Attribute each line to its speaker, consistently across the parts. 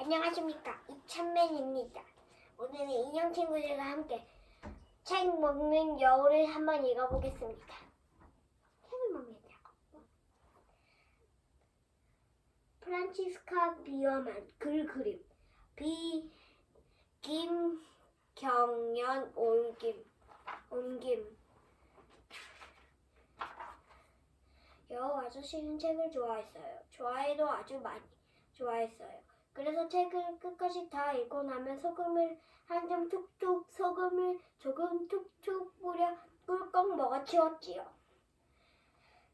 Speaker 1: 안녕하십니까, 이찬맨입니다. 오늘은 인형 친구들과 함께 책 먹는 여우를 한번 읽어보겠습니다. 책을 먹겠다고. 프란치스카 비어만 글 그림 김경연 옮김 여우 아저씨는 책을 좋아했어요. 좋아해도 아주 많이 좋아했어요. 그래서 책을 끝까지 다 읽고 나면 소금을 한 점 툭툭, 소금을 조금 툭툭 뿌려 꿀꺽 먹어치웠지요.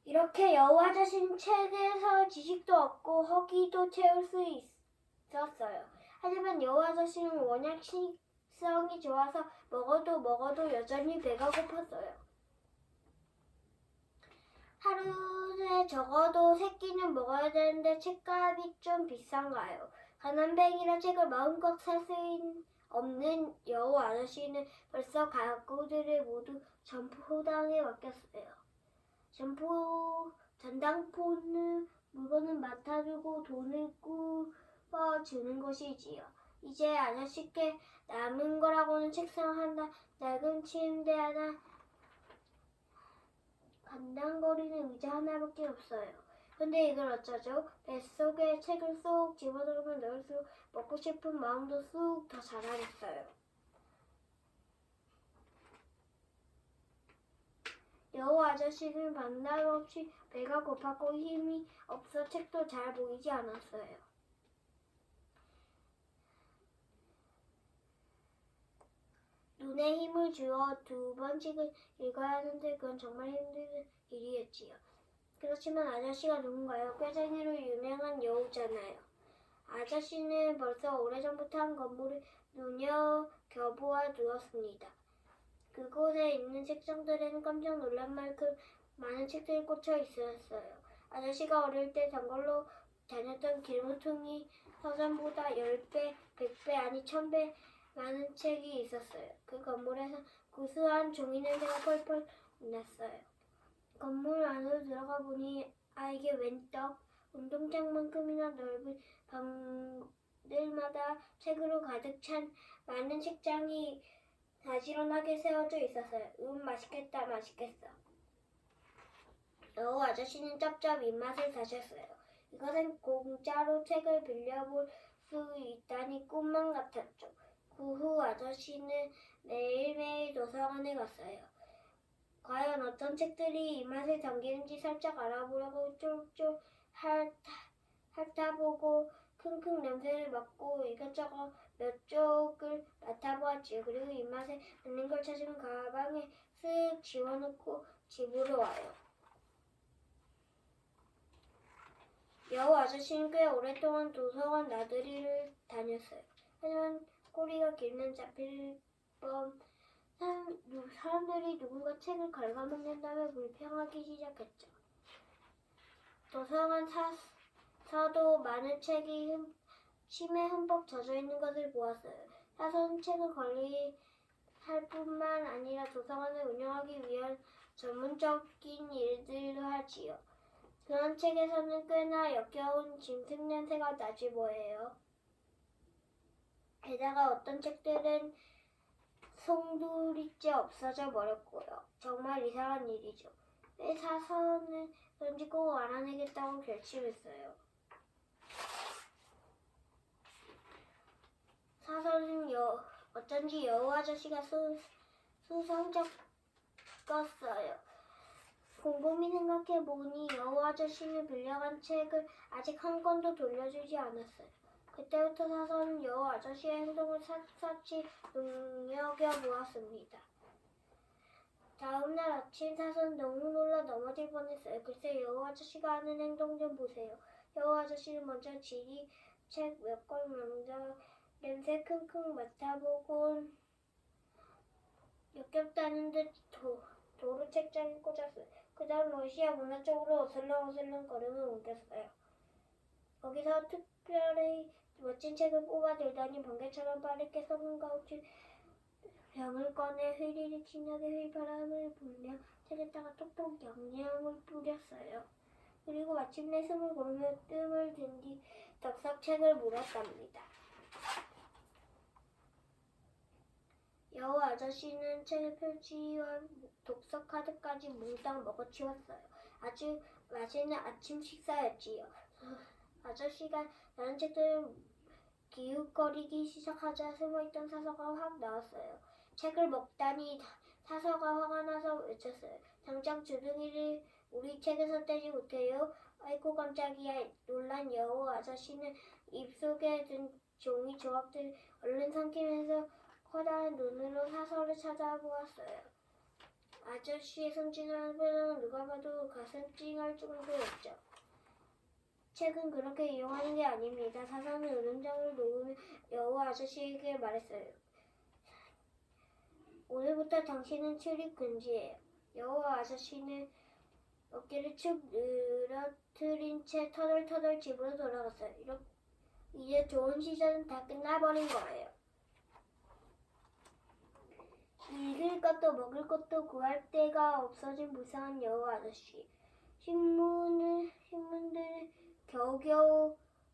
Speaker 1: 이렇게 여우 아저씨는 책에서 지식도 얻고 허기도 채울 수 있었어요. 하지만 여우 아저씨는 워낙 식성이 좋아서 먹어도 여전히 배가 고팠어요. 하루에 적어도 3끼는 먹어야 되는데 책값이 좀 비싼가요? 가난뱅이라 책을 마음껏 살 수 없는 여우 아저씨는 벌써 가구들을 모두 점포당에 맡겼어요. 전당포는 물건을 맡아주고 돈을 꾸어주는 것이지요. 이제 아저씨께 남은 거라고는 책상 하나, 낡은 침대 하나, 간당거리는 의자 하나밖에 없어요. 근데 이걸 어쩌죠? 뱃속에 책을 쏙 집어넣으면 넣을수록 먹고 싶은 마음도 쑥 더 자라겠어요. 여우 아저씨는 반날 없이 배가 고팠고 힘이 없어 책도 잘 보이지 않았어요. 눈에 힘을 주어 2번씩을 읽어야 하는데 그건 정말 힘든 일이었지요. 그렇지만 아저씨가 누군가요? 꾀쟁이로 유명한 여우잖아요. 아저씨는 벌써 오래전부터 한 건물을 눈여겨보아 두었습니다. 그곳에 있는 책장들에는 깜짝 놀랄 만큼 많은 책들이 꽂혀 있었어요. 아저씨가 어릴 때 단골로 다녔던 길모퉁이 서점보다 10배, 100배, 아니 1000배 많은 책이 있었어요. 그 건물에서 구수한 종이 냄새가 펄펄 났어요. 건물 안으로 들어가 보니 이게 웬 떡? 운동장만큼이나 넓은 방들마다 책으로 가득 찬 많은 책장이 가지런하게 세워져 있었어요. 맛있겠다, 맛있겠어. 여우 아저씨는 쩝쩝 입맛을 다셨어요. 이것은 공짜로 책을 빌려볼 수 있다니 꿈만 같았죠. 그 후 아저씨는 매일매일 도서관에 갔어요. 과연 어떤 책들이 입맛을 당기는지 살짝 알아보려고 쫄쫄 핥아보고 킁킁 냄새를 맡고 이것저것 몇 쪽을 맡아보았지요. 그리고 입맛에 맞는 걸 찾으면 가방에 쓱 집어넣고 집으로 와요. 여우 아저씨는 꽤 오랫동안 도서관 나들이를 다녔어요. 하지만 꼬리가 길면 잡힐 뻔 사람들이 누군가 책을 갉아먹는다며 불평하기 시작했죠. 도서관 사도 많은 책이 침에 흠뻑 젖어있는 것을 보았어요. 사서는 책을 관리할 뿐만 아니라 도서관을 운영하기 위한 전문적인 일들도 하지요. 그런 책에서는 꽤나 역겨운 짐승 냄새가 나지 뭐예요. 게다가 어떤 책들은 송두리째 없어져 버렸고요. 정말 이상한 일이죠. 왜 사서는 그런지 꼭 알아내겠다고 결심했어요. 사서는 어쩐지 여우 아저씨가 수성쩍었어요. 곰곰이 생각해보니 여우 아저씨는 빌려간 책을 아직 한 권도 돌려주지 않았어요. 그때부터 사서는 여우 아저씨의 행동을 샅샅이 눈여겨보았습니다. 다음날 아침 사서는 너무 놀라 넘어질 뻔했어요. 글쎄 여우 아저씨가 하는 행동 좀 보세요. 여우 아저씨는 먼저 지리 책 몇 권 먼저 냄새 킁킁 맡아보곤 역겹다는 듯 도로 책장에 꽂았어요. 그 다음 러시아 문화 쪽으로 어슬렁어슬렁 걸음을 옮겼어요. 거기서 특별히 멋진 책을 뽑아들더니 번개처럼 빠르게 소금과 후추 병을 꺼내 휘리릭 신나게 휘바람을 불며 책에다가 톡톡 영양을 뿌렸어요. 그리고 마침내 숨을 고르며 뜸을 든 뒤 덕석 책을 물었답니다. 여우 아저씨는 책의 표지와 독서 카드까지 몽땅 먹어치웠어요. 아주 맛있는 아침 식사였지요. 아저씨가 다른 책들을 기웃거리기 시작하자 숨어있던 사서가 확 나왔어요. 책을 먹다니 사서가 화가 나서 외쳤어요. 당장 주둥이를 우리 책에서 떼지 못해요. 아이고 깜짝이야. 놀란 여우 아저씨는 입속에 든 종이 조각들 얼른 삼키면서 커다란 눈으로 사서를 찾아보았어요. 아저씨의 성진한 표정은 누가 봐도 가슴 찡할 정도였죠. 책은 그렇게 이용하는 게 아닙니다. 사서는 은행장을 놓으며 여우 아저씨에게 말했어요. 오늘부터 당신은 출입 금지예요. 여우 아저씨는 어깨를 축 늘어뜨린 채 터덜터덜 집으로 돌아갔어요. 이제 좋은 시절은 다 끝나버린 거예요. 읽을 것도 먹을 것도 구할 데가 없어진 불쌍한 여우 아저씨.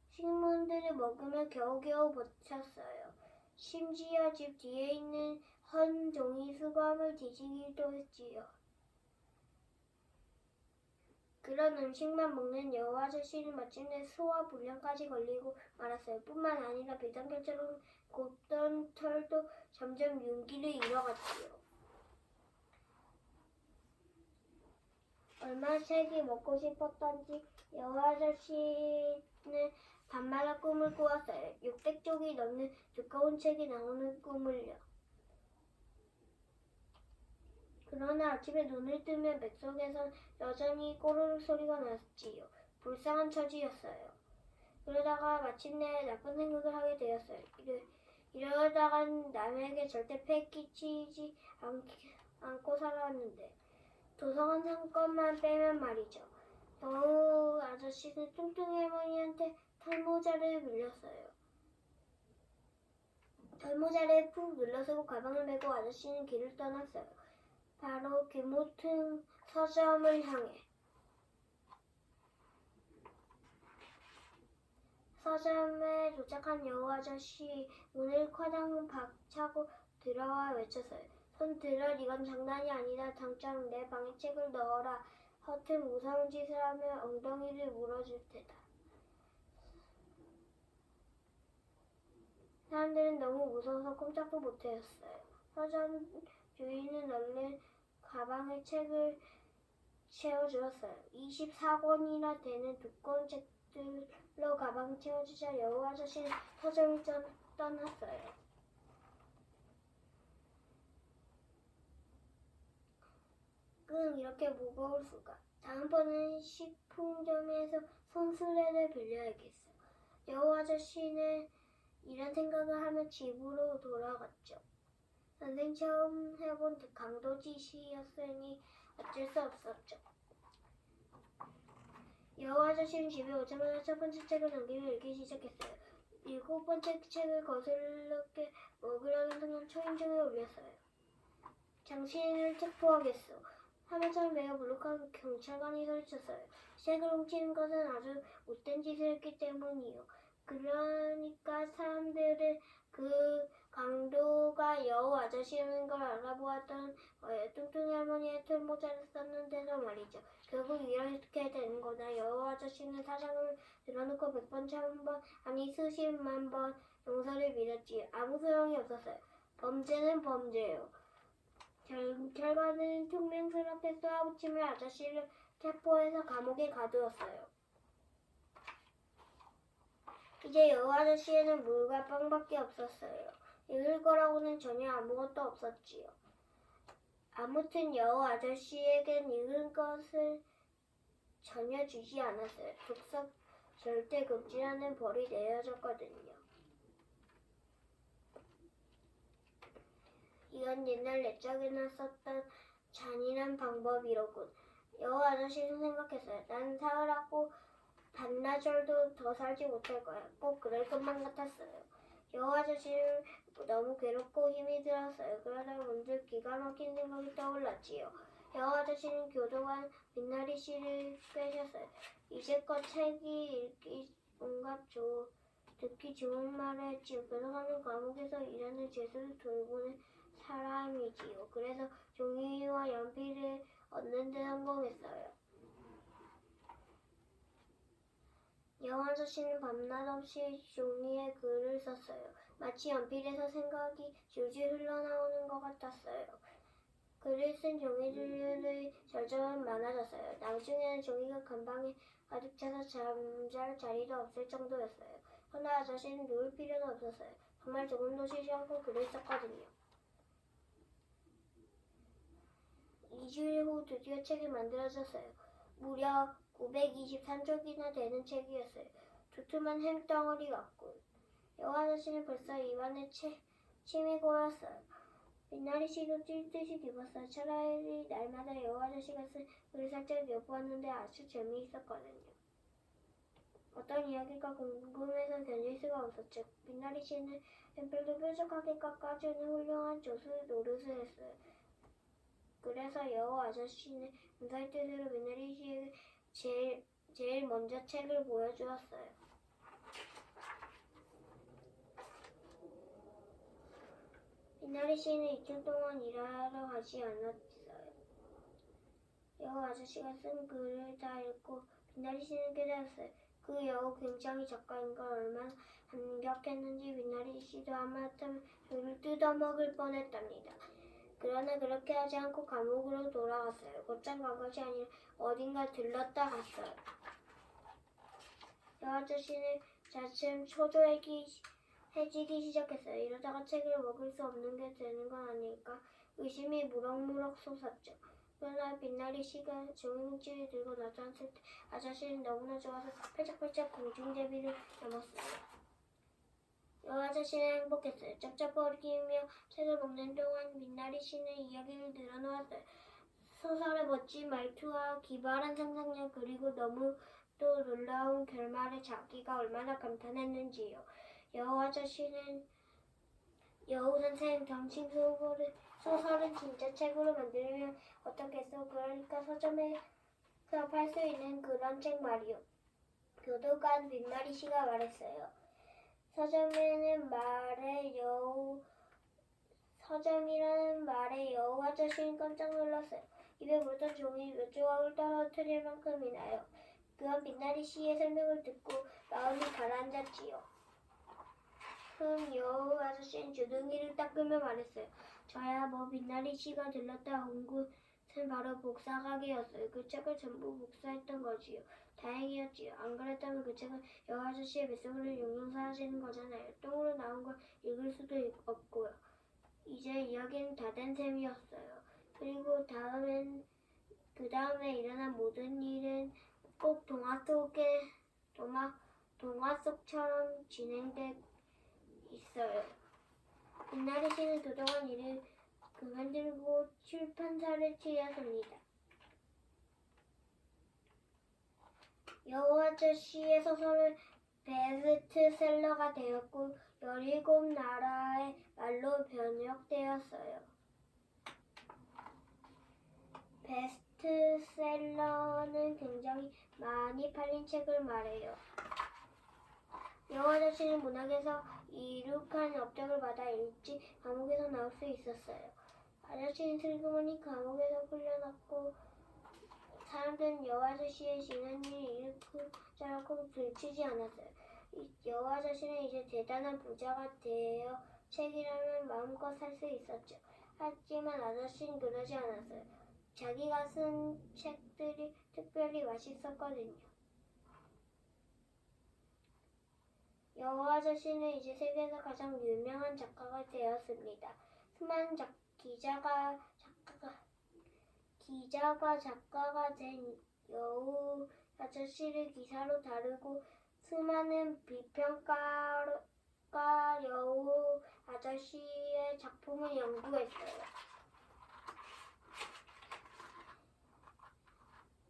Speaker 1: 식문들을 먹으며 겨우겨우 버텼어요. 심지어 집 뒤에 있는 헌 종이 수감을 뒤지기도 했지요. 그런 음식만 먹는 여우 아저씨는 마침내 소화불량까지 걸리고 말았어요. 뿐만 아니라 비단결처럼 곱던 털도 점점 윤기를 잃어갔지요. 얼마나 책이 먹고 싶었던지 여우 아저씨는 밤마다 꿈을 꾸었어요. 600쪽이 넘는 두꺼운 책이 나오는 꿈을요. 그러나 아침에 눈을 뜨면 뱃속에선 여전히 꼬르륵 소리가 났지요. 불쌍한 처지였어요. 그러다가 마침내 나쁜 생각을 하게 되었어요. 이러다간 남에게 절대 패 끼치지 않고 살아왔는데 도서관 상권만 빼면 말이죠. 여우 아저씨는 뚱뚱이 할머니한테 털모자를 빌렸어요. 털모자를 푹 눌러쓰고 가방을 메고 아저씨는 길을 떠났어요. 바로 귀모튼 서점을 향해. 서점에 도착한 여우 아저씨 문을 쾅쾅 박차고 들어와 외쳤어요. 손 들어, 이건 장난이 아니다. 당장 내 방에 책을 넣어라. 허튼 무서운 짓을 하면 엉덩이를 물어줄 테다. 사람들은 너무 무서워서 꼼짝도 못했어요. 서점 주인은 얼른 가방에 책을 채워주었어요. 24권이나 되는 두꺼운 책들로 가방을 채워주자 여우 아저씨는 서점을 떠났어요. 이렇게 무거울 수가. 다음번은 식품점에서 손수레를 빌려야겠어. 여우 아저씨는 이런 생각을 하며 집으로 돌아갔죠. 선생 처음 해본 강도짓이었으니 어쩔 수 없었죠. 여우 아저씨는 집에 오자마자 첫 번째 책을 넘기며 읽기 시작했어요. 7번째 책을 거슬럽게 먹으려는 순간 초인종이 울렸어요. 당신을 체포하겠소. 하면서 매우 불룩한 경찰관이 소리쳤어요. 책을 훔치는 것은 아주 못된 짓을 했기 때문이요. 그러니까 사람들은 그 강도가 여우 아저씨라는 걸 알아보았던 거예요. 뚱뚱이 할머니의 털모자를 썼는 데서 말이죠. 결국 이렇게 되는 거다. 여우 아저씨는 사장을 들어놓고 100번, 1000번, 아니 수십만 번 용서를 빌었지. 아무 소용이 없었어요. 범죄는 범죄요. 결과는 퉁명스럽게 쏘아붙이며 아저씨를 체포해서 감옥에 가두었어요. 이제 여우 아저씨에는 물과 빵밖에 없었어요. 읽을 거라고는 전혀 아무것도 없었지요. 아무튼 여우 아저씨에겐 읽을 것을 전혀 주지 않았어요. 독서 절대 금지라는 벌이 내려졌거든요. 이건 옛날 옛적에나 썼던 잔인한 방법이로군. 여우 아저씨는 생각했어요. 난 사흘하고 반나절도 더 살지 못할 거야. 꼭 그럴 것만 같았어요. 여우 아저씨는 너무 괴롭고 힘이 들었어요. 그러다가 문득 기가 막힌 생각이 떠올랐지요. 여우 아저씨는 교도관 민나리 씨를 꿰셨어요. 이제껏 책이 읽기 온갖 듣기 좋은 말을 했지요. 교도관은 감옥에서 일하는 죄수를 돌보는 사람이지요. 그래서 종이와 연필을 얻는 데 성공했어요. 여우 아저씨는 밤낮 없이 종이에 글을 썼어요. 마치 연필에서 생각이 줄줄 흘러나오는 것 같았어요. 글을 쓴 종이들의 절정은 많아졌어요. 나중에는 종이가 금방에 가득 차서 잠잘 자리도 없을 정도였어요. 그러나 아저씨는 누울 필요는 없었어요. 정말 조금도 쉬지 않고 글을 썼거든요. 2주일 후 드디어 책이 만들어졌어요. 무려 923쪽이나 되는 책이었어요. 두툼한 햄덩어리 같고 여우 아저씨는 벌써 입안에 침이 고였어요. 빛나리 씨도 뛸 듯이 기뻤어요. 차라리 날마다 여우 아저씨가 쓴 글을 살짝 엿보았는데 아주 재미있었거든요. 어떤 이야기가 궁금해서 견딜 수가 없었죠. 빛나리 씨는 뱀필도 뾰족하게 깎아주는 훌륭한 조수 노릇을 했어요. 그래서 여우 아저씨는 감사의 뜻으로 빛나리 씨에게 제일 먼저 책을 보여주었어요. 빛나리 씨는 이틀 동안 일하러 가지 않았어요. 여우 아저씨가 쓴 글을 다 읽고 빛나리 씨는 깨달았어요. 그 여우 굉장히 작가인 걸 얼마나 감격했는지 빛나리 씨도 하마터면 저를 뜯어먹을 뻔했답니다. 그러나 그렇게 하지 않고 감옥으로 돌아갔어요. 곧장 간 것이 아니라 어딘가 들렀다 갔어요. 여우 아저씨는 차츰 초조해지기 시작했어요. 이러다가 책을 먹을 수 없는 게 되는 건 아닐까 의심이 무럭무럭 솟았죠. 그러나 빛나리 씨가 종이뭉치를 들고 나타났을 때 아저씨는 너무나 좋아서 팔짝팔짝 공중제비를 넘었어요. 여우 아저씨는 행복했어요. 쩝쩝거리며 책을 먹는 동안 빛나리 씨는 이야기를 늘어놓았어요. 소설의 멋진 말투와 기발한 상상력 그리고 너무도 놀라운 결말에 자기가 얼마나 감탄했는지요. 여우 아저씨는 여우 선생 정식 소설은 진짜 책으로 만들면 어떻겠어? 그러니까 서점에서 팔 수 있는 그런 책 말이요. 교도관 빛나리 씨가 말했어요. 서점이라는 말에 여우 아저씨는 깜짝 놀랐어요. 입에 물던 종이 몇 조각을 떨어뜨릴 만큼이나요. 그건 빛나리 씨의 설명을 듣고 마음이 가라앉았지요. 여우 아저씨는 주둥이를 닦으며 말했어요. 저야 뭐 빛나리 씨가 들렀다 온 곳은 바로 복사가게였어요. 그 책을 전부 복사했던 거지요. 다행이었지요. 안 그랬다면 그 책은 여우 아저씨의 뱃속으로 용용 사라지는 거잖아요. 똥으로 나온 걸 읽을 수도 없고요. 이제 이야기는 다 된 셈이었어요. 그리고 그 다음에 일어난 모든 일은 꼭 동화 속처럼 진행돼 있어요. 빛나리 씨는 그동안 일을 그만두고 출판사를 차렸습니다. 여우 아저씨의 소설은 베스트셀러가 되었고 17나라의 말로 번역되었어요. 베스트셀러는 굉장히 많이 팔린 책을 말해요. 여우 아저씨는 문학에서 이룩한 업적을 받아 일찍 감옥에서 나올 수 있었어요. 아저씨는 슬그머니 감옥에서 풀려났고 사람들은 여우 아저씨의 지난 일을 일으키자고 들치지 않았어요. 여우 아저씨는 이제 대단한 부자가 되어 책이라면 마음껏 살 수 있었죠. 하지만 아저씨는 그러지 않았어요. 자기가 쓴 책들이 특별히 맛있었거든요. 여우 아저씨는 이제 세계에서 가장 유명한 작가가 되었습니다. 수많은 작가가 된 여우 아저씨를 기사로 다루고 수많은 비평가가 여우 아저씨의 작품을 연구했어요.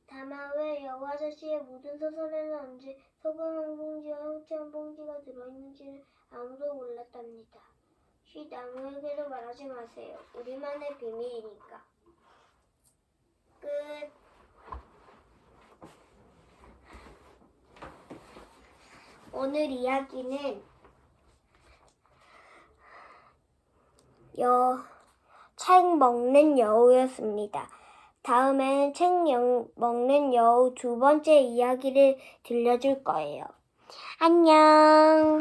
Speaker 1: 다만 왜 여우 아저씨의 모든 소설에는 언제 소금 한 봉지와 후추 한 봉지가 들어있는지는 아무도 몰랐답니다. 쉿, 아무에게도 말하지 마세요. 우리만의 비밀이니까. 끝. 오늘 이야기는 책 먹는 여우였습니다. 다음엔 책 먹는 여우 두 번째 이야기를 들려줄 거예요. 안녕.